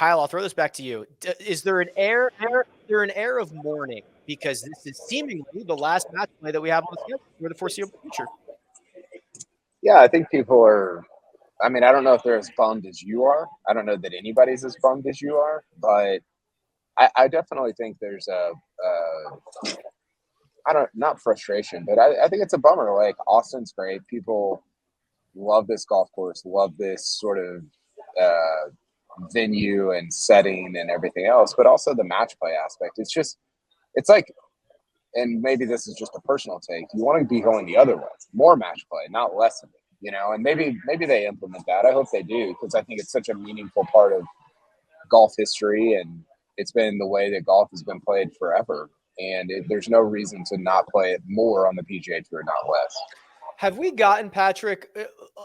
Kyle, I'll throw this back to you. Is there an air of mourning because this is seemingly the last match play that we have on the schedule for the foreseeable future? Yeah, I think people are. I mean, I don't know if they're as bummed as you are. I don't know that anybody's as bummed as you are, but I definitely think there's not frustration, but I think it's a bummer. Like, Austin's great. People love this golf course, love this sort of venue and setting and everything else, but also the match play aspect. It's like, and maybe this is just a personal take, you want to be going the other way, more match play, not less of it, and maybe they implement that. I hope they do, because I think it's such a meaningful part of golf history, and it's been the way that golf has been played forever. And there's no reason to not play it more on the PGA Tour, not less. Have we gotten, Patrick,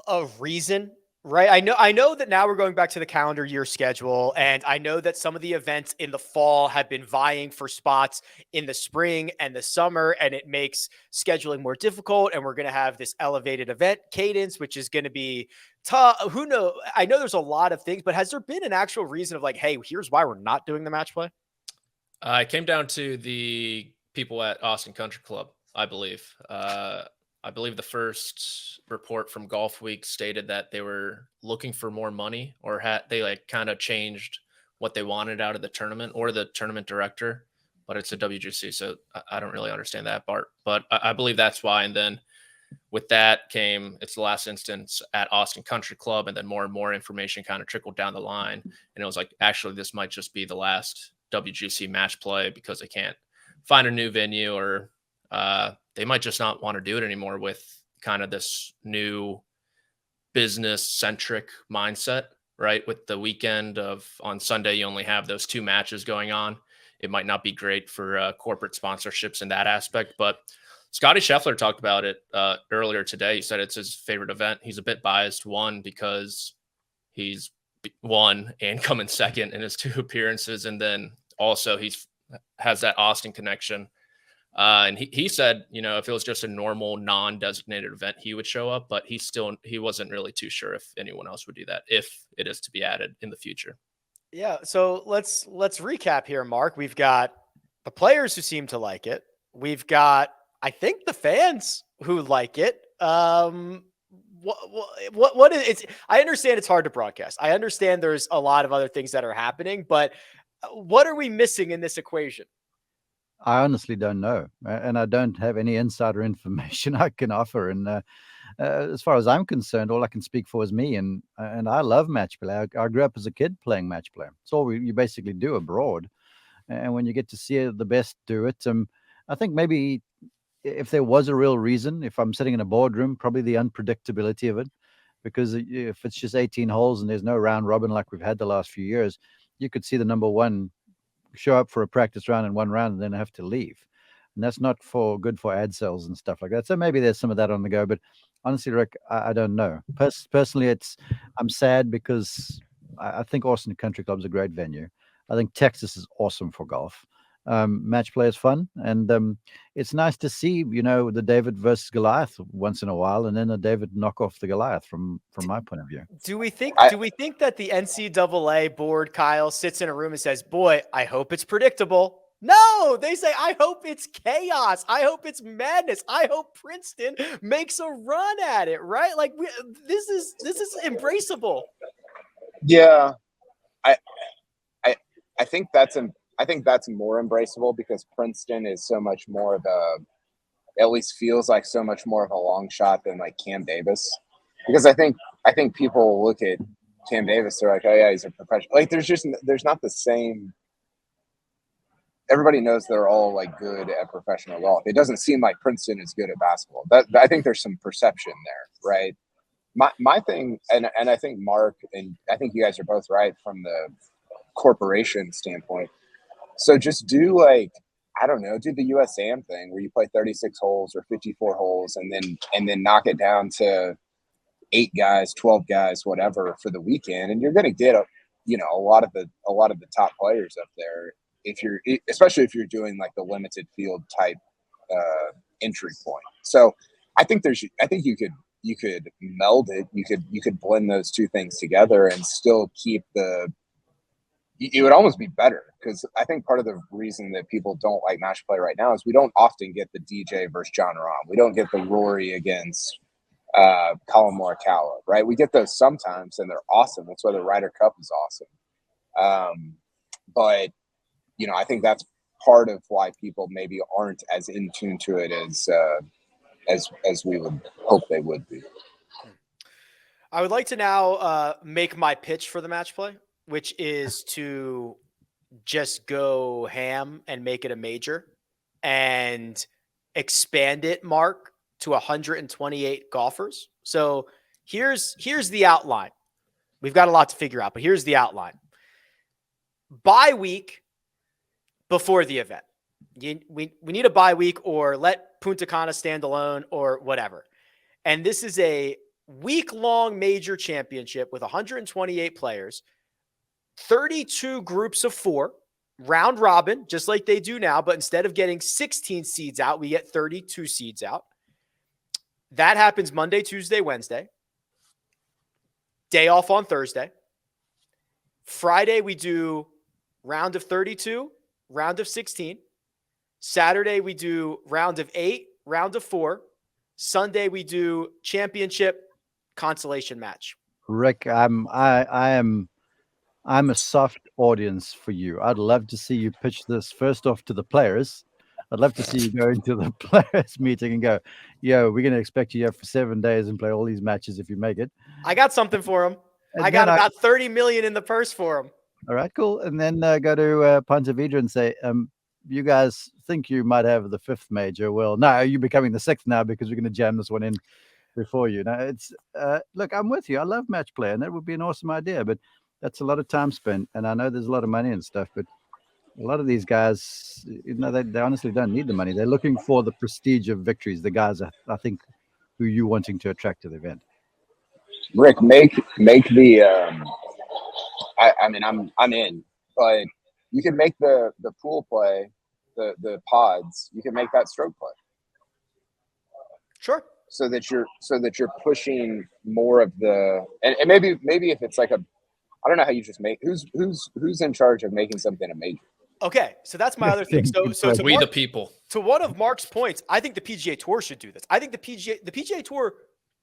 a reason? Right. I know that now we're going back to the calendar year schedule, and I know that some of the events in the fall have been vying for spots in the spring and the summer, and it makes scheduling more difficult. And we're going to have this elevated event cadence, which is going to be tough. Who knows? I know there's a lot of things, but has there been an actual reason of like, hey, here's why we're not doing the match play? It came down to the people at Austin Country Club, I believe. I believe the first report from Golf Week stated that they were looking for more money, or they like kind of changed what they wanted out of the tournament, or the tournament director, but it's a WGC. So I don't really understand that part, but I believe that's why. And then with that came, it's the last instance at Austin Country Club. And then more and more information kind of trickled down the line. And it was like, actually, this might just be the last WGC match play because they can't find a new venue, or they might just not want to do it anymore with kind of this new business-centric mindset, right? With the weekend on Sunday, you only have those 2 matches going on. It might not be great for corporate sponsorships in that aspect, but Scotty Scheffler talked about it earlier today. He said it's his favorite event. He's a bit biased, one, because he's won and come in second in his 2 appearances, and then also has that Austin connection. And he said, if it was just a normal non-designated event, he would show up, but he wasn't really too sure if anyone else would do that, if it is to be added in the future. Yeah. So let's recap here, Mark. We've got the players who seem to like it. We've got, I think, the fans who like it. What is it? I understand it's hard to broadcast. I understand there's a lot of other things that are happening, but what are we missing in this equation? I honestly don't know, and I don't have any insider information I can offer. And as far as I'm concerned, all I can speak for is me, and I love match play. I grew up as a kid playing match play. It's all you basically do abroad, and when you get to see the best do it, I think maybe if there was a real reason, if I'm sitting in a boardroom, probably the unpredictability of it, because if it's just 18 holes and there's no round robin like we've had the last few years, you could see the number one show up for a practice round in one round and then have to leave, and that's not good for ad sales and stuff like that. So maybe there's some of that on the go, but honestly, Rick, I don't know. Personally, I'm sad because I think Austin Country Club is a great venue. I think Texas is awesome for golf. Match play is fun, and it's nice to see the David versus Goliath once in a while, and then a David knock off the Goliath from my point of view. Do we think that the NCAA board, Kyle, sits in a room and says, "Boy, I hope it's predictable"? No, they say, "I hope it's chaos. I hope it's madness. I hope Princeton makes a run at it." Right? Like this is embraceable. Yeah, I think that's more embraceable because Princeton is so much more of at least feels like so much more of a long shot than like Cam Davis. Because I think people look at Cam Davis, they're like, oh yeah, he's a professional. Like there's not the same. Everybody knows they're all like good at professional golf. It doesn't seem like Princeton is good at basketball. I think there's some perception there, right? My thing, and I think Mark, and I think you guys are both right from the corporation standpoint. So just do do the USAM thing where you play 36 holes or 54 holes and then knock it down to 8 guys, 12 guys, whatever for the weekend. And you're going to get a lot of the top players up there especially if you're doing like the limited field type entry point. So I think you could meld it. You could blend those two things together and still keep the it would almost be better, because I think part of the reason that people don't like match play right now is we don't often get the DJ versus John Rahm. We don't get the Rory against Colin Morikawa, right? We get those sometimes, and they're awesome. That's why the Ryder Cup is awesome. But you know, I think that's part of why people maybe aren't as in tune to it as we would hope they would be. I would like to now make my pitch for the match play, which is to just go ham and make it a major and expand it, Mark, to 128 golfers. So here's the outline. We've got a lot to figure out, but here's the outline. Bye week before the event. We need a bye week, or let Punta Cana stand alone, or whatever. And this is a week-long major championship with 128 players, 32 groups of 4, round robin, just like they do now, but instead of getting 16 seeds out, we get 32 seeds out. That happens Monday, Tuesday, Wednesday. Day off on Thursday. Friday, we do round of 32, round of 16. Saturday, we do round of 8, round of 4. Sunday, we do championship consolation match. Rick, I'm a soft audience for you. I'd love to see you pitch this first off to the players. I'd love to see you go into the players meeting and go, yo, we're going to expect you here for 7 days and play all these matches if you make it. I got something for them. I got about 30 million in the purse for them. All right, cool. And then go to Ponte Vedra and say, you guys think you might have the 5th major. Well, no, you're becoming the 6th now because we're going to jam this one in before you. Now, it's look, I'm with you. I love match play, and that would be an awesome idea, but that's a lot of time spent. And I know there's a lot of money and stuff, but a lot of these guys, you know, they honestly don't need the money. They're looking for the prestige of victories. The guys, I think, who you're wanting to attract to the event. Rick, make the. I mean, I'm in, but you can make the pool play, the pods. You can make that stroke play. Sure. So that you're pushing more of the, and maybe if it's like I don't know how you just make who's in charge of making something a major. Okay, so that's my other thing. So to we the people. To one of Mark's points, I think the PGA Tour should do this. I think the PGA Tour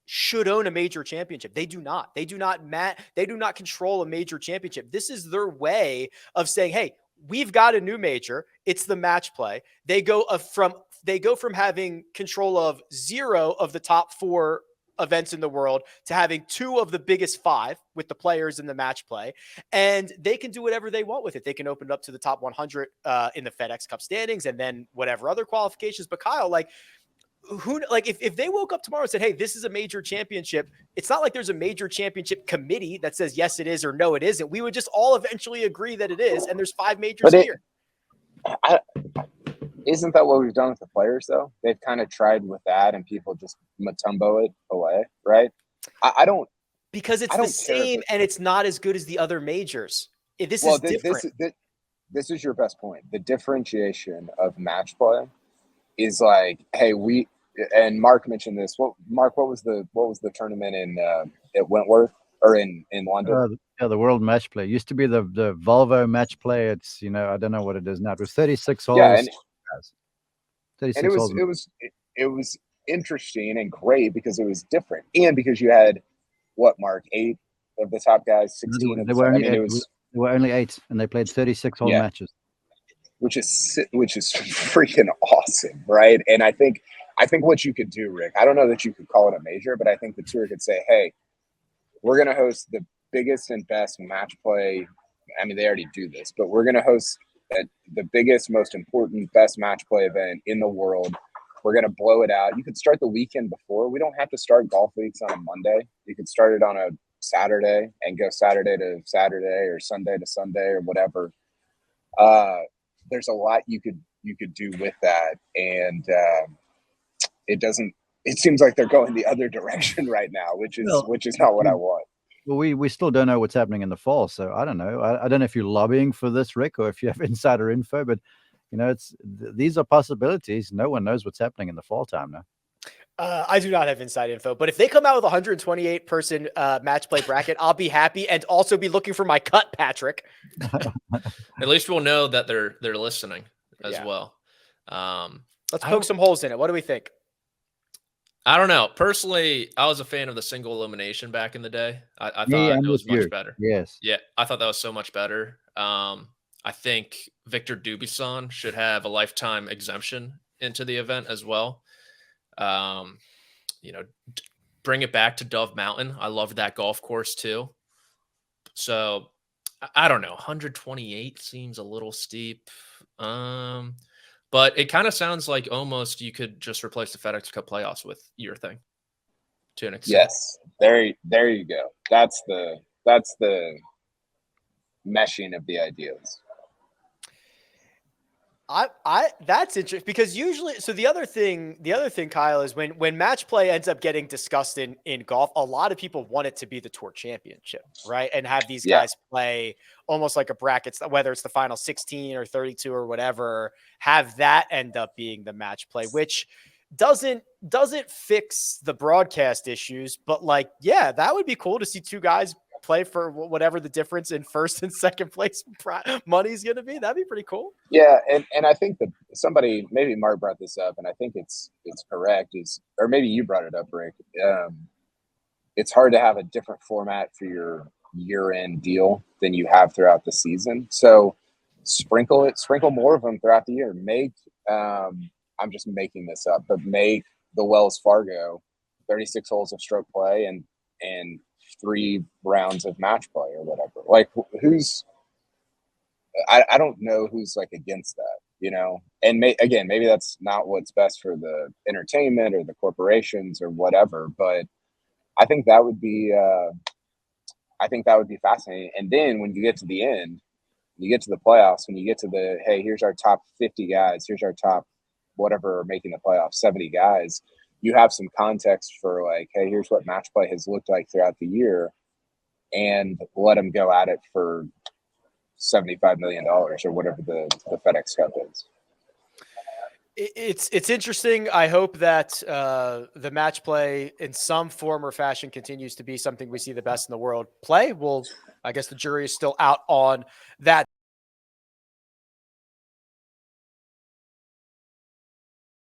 should own a major championship. They do not. They do not control a major championship. This is their way of saying, "Hey, we've got a new major. It's the match play." They go from having control of 0 of the top 4 events in the world to having 2 of the biggest 5 with the players in the match play, and they can do whatever they want with it. They can open it up to the top 100 in the FedEx Cup standings, and then whatever other qualifications. But Kyle, if they woke up tomorrow and said, "Hey, this is a major championship," it's not like there's a major championship committee that says yes it is or no it isn't. We would just all eventually agree that it is, and there's 5 majors here. Isn't that what we've done with the players, though? They've kind of tried with that, and people just Matumbo it away, right? I don't. Because it's the same, and it's not as good as the other majors. This is different. This is your best point. The differentiation of match play is like, hey, and Mark mentioned this. What was the tournament in at Wentworth or in London? The World Match Play used to be the Volvo Match Play. It's, I don't know what it is now. It was 36 holes. Yeah, and it was interesting and great because it was different, and because you had Mark, 8 of the top guys, 16 of the top. There were only 8, and they played 36 hole matches, which is freaking awesome, right? And I think what you could do, Rick, I don't know that you could call it a major, but I think the tour could say, hey, we're going to host the biggest and best match play. I mean, they already do this, but we're going to host the biggest, most important, best match play event in the world. We're going to blow it out. You could start the weekend before. We don't have to start golf weeks on a Monday. You could start it on a Saturday and go Saturday to Saturday or Sunday to Sunday or whatever. There's a lot you could do with that. And it seems like they're going the other direction right now, which is not what I want. Well, we still don't know what's happening in the fall, so I don't know. I don't know if you're lobbying for this, Rick, or if you have insider info, but these are possibilities. No one knows what's happening in the fall time now. I do not have inside info, but if they come out with a 128 person match play bracket, I'll be happy and also be looking for my cut, Patrick. At least we'll know that they're listening as Yeah. well. Let's poke some holes in it. What do we think? I don't know. Personally, I was a fan of the single elimination back in the day. I Me, thought I'm it was with you. much better. Yes. Yeah, I thought that was so much better. I think Victor Dubuisson should have a lifetime exemption into the event as well. Bring it back to Dove Mountain. I loved that golf course too. So I don't know. 128 seems a little steep. But it kind of sounds like almost you could just replace the FedEx Cup playoffs with your thing to an extent. Yes, there you go. That's the meshing of the ideas. That's interesting because usually, so the other thing, Kyle, is when match play ends up getting discussed in golf, a lot of people want it to be the tour championship, right? And have these guys play almost like a bracket, whether it's the final 16 or 32 or whatever, have that end up being the match play, which doesn't fix the broadcast issues, but like, yeah, that would be cool to see two guys play for whatever the difference in first and second place money is going to be. That'd be pretty cool. Yeah, and I think that somebody, maybe Mark brought this up, and I think it's correct, or maybe you brought it up, Rick. It's hard to have a different format for your year-end deal than you have throughout the season. So sprinkle more of them throughout the year. Make I'm just making this up, but make the Wells Fargo 36 holes of stroke play and 3 rounds of match play or whatever. Like, I don't know who's like against that, you know? And maybe that's not what's best for the entertainment or the corporations or whatever, but I think that would be fascinating. And then when you get to the end, you get to the playoffs, when you get to hey, here's our top 50 guys, here's our top whatever are making the playoffs, 70 guys, you have some context for like, hey, here's what match play has looked like throughout the year, and let them go at it for $75 million or whatever the FedEx Cup is. It's interesting. I hope that the match play in some form or fashion continues to be something we see the best in the world play. I guess the jury is still out on that.